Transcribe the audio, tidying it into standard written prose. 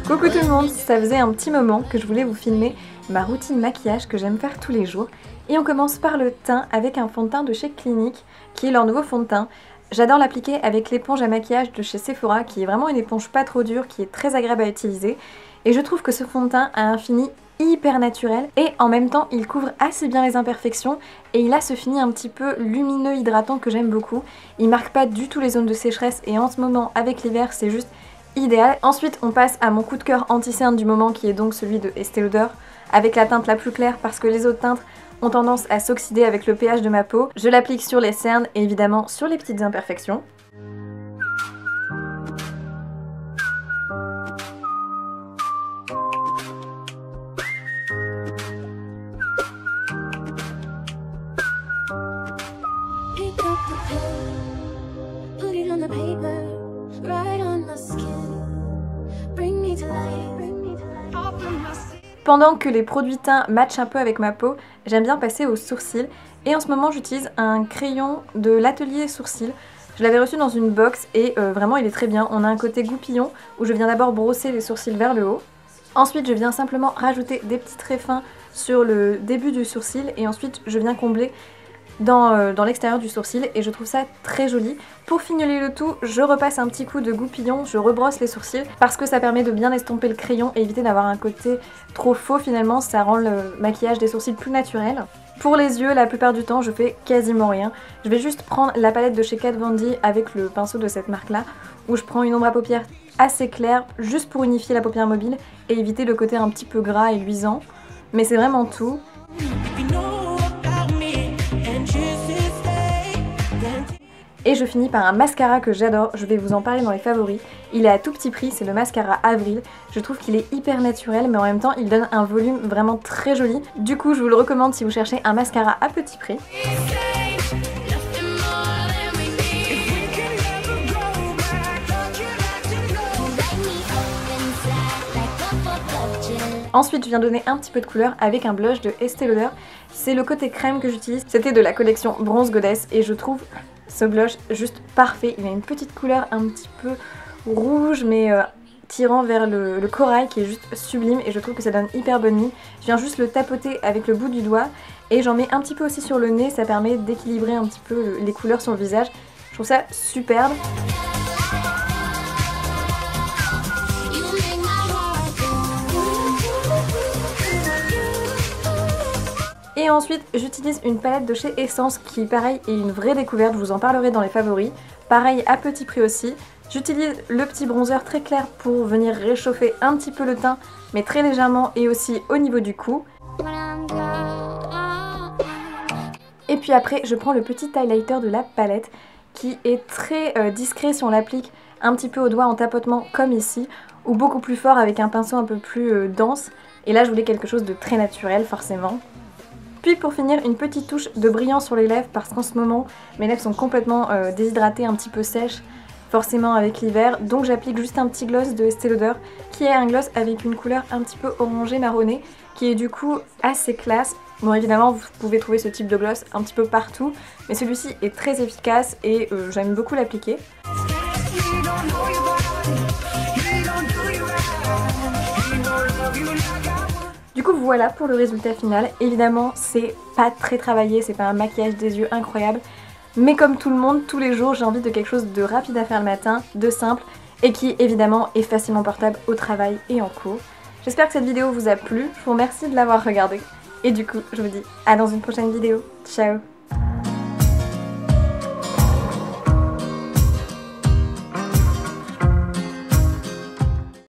Coucou tout le monde, ça faisait un petit moment que je voulais vous filmer ma routine maquillage que j'aime faire tous les jours. Et on commence par le teint avec un fond de teint de chez Clinique, qui est leur nouveau fond de teint. J'adore l'appliquer avec l'éponge à maquillage de chez Sephora, qui est vraiment une éponge pas trop dure, qui est très agréable à utiliser. Et je trouve que ce fond de teint a un fini hyper naturel et en même temps il couvre assez bien les imperfections et il a ce fini un petit peu lumineux hydratant que j'aime beaucoup. Il marque pas du tout les zones de sécheresse et en ce moment avec l'hiver c'est juste idéal. Ensuite on passe à mon coup de cœur anti-cerne du moment qui est donc celui de Estée Lauder avec la teinte la plus claire parce que les autres teintes ont tendance à s'oxyder avec le pH de ma peau. Je l'applique sur les cernes et évidemment sur les petites imperfections. Pendant que les produits teints matchent un peu avec ma peau, j'aime bien passer aux sourcils et en ce moment j'utilise un crayon de l'atelier sourcils. Je l'avais reçu dans une box et vraiment il est très bien. On a un côté goupillon où je viens d'abord brosser les sourcils vers le haut. Ensuite je viens simplement rajouter des petits traits fins sur le début du sourcil et ensuite je viens combler dans l'extérieur du sourcil et je trouve ça très joli. Pour fignoler le tout, je repasse un petit coup de goupillon, je rebrosse les sourcils parce que ça permet de bien estomper le crayon et éviter d'avoir un côté trop faux finalement, ça rend le maquillage des sourcils plus naturel. Pour les yeux, la plupart du temps, je fais quasiment rien. Je vais juste prendre la palette de chez Kat Von D avec le pinceau de cette marque-là où je prends une ombre à paupières assez claire juste pour unifier la paupière mobile et éviter le côté un petit peu gras et luisant. Mais c'est vraiment tout. Et je finis par un mascara que j'adore, je vais vous en parler dans les favoris. Il est à tout petit prix, c'est le mascara Avril. Je trouve qu'il est hyper naturel mais en même temps il donne un volume vraiment très joli. Du coup je vous le recommande si vous cherchez un mascara à petit prix. Ensuite je viens donner un petit peu de couleur avec un blush de Estée Lauder. C'est le côté crème que j'utilise, c'était de la collection Bronze Goddess et je trouve ce blush juste parfait. Il a une petite couleur un petit peu rouge mais tirant vers le corail qui est juste sublime et je trouve que ça donne hyper bonne mine. Je viens juste le tapoter avec le bout du doigt et j'en mets un petit peu aussi sur le nez, ça permet d'équilibrer un petit peu les couleurs sur le visage. Je trouve ça superbe. Et ensuite j'utilise une palette de chez Essence qui pareil est une vraie découverte, je vous en parlerai dans les favoris. Pareil à petit prix aussi. J'utilise le petit bronzer très clair pour venir réchauffer un petit peu le teint mais très légèrement et aussi au niveau du cou. Et puis après je prends le petit highlighter de la palette qui est très discret si on l'applique un petit peu au doigt en tapotement comme ici ou beaucoup plus fort avec un pinceau un peu plus dense. Et là je voulais quelque chose de très naturel forcément. Puis pour finir une petite touche de brillant sur les lèvres parce qu'en ce moment mes lèvres sont complètement déshydratées, un petit peu sèches forcément avec l'hiver. Donc j'applique juste un petit gloss de Estée Lauder qui est un gloss avec une couleur un petit peu orangé marronné qui est du coup assez classe. Bon évidemment vous pouvez trouver ce type de gloss un petit peu partout mais celui-ci est très efficace et j'aime beaucoup l'appliquer. Du coup voilà pour le résultat final. Évidemment c'est pas très travaillé, c'est pas un maquillage des yeux incroyable. Mais comme tout le monde, tous les jours j'ai envie de quelque chose de rapide à faire le matin, de simple et qui évidemment est facilement portable au travail et en cours. J'espère que cette vidéo vous a plu, je vous remercie de l'avoir regardée. Et du coup je vous dis à dans une prochaine vidéo. Ciao!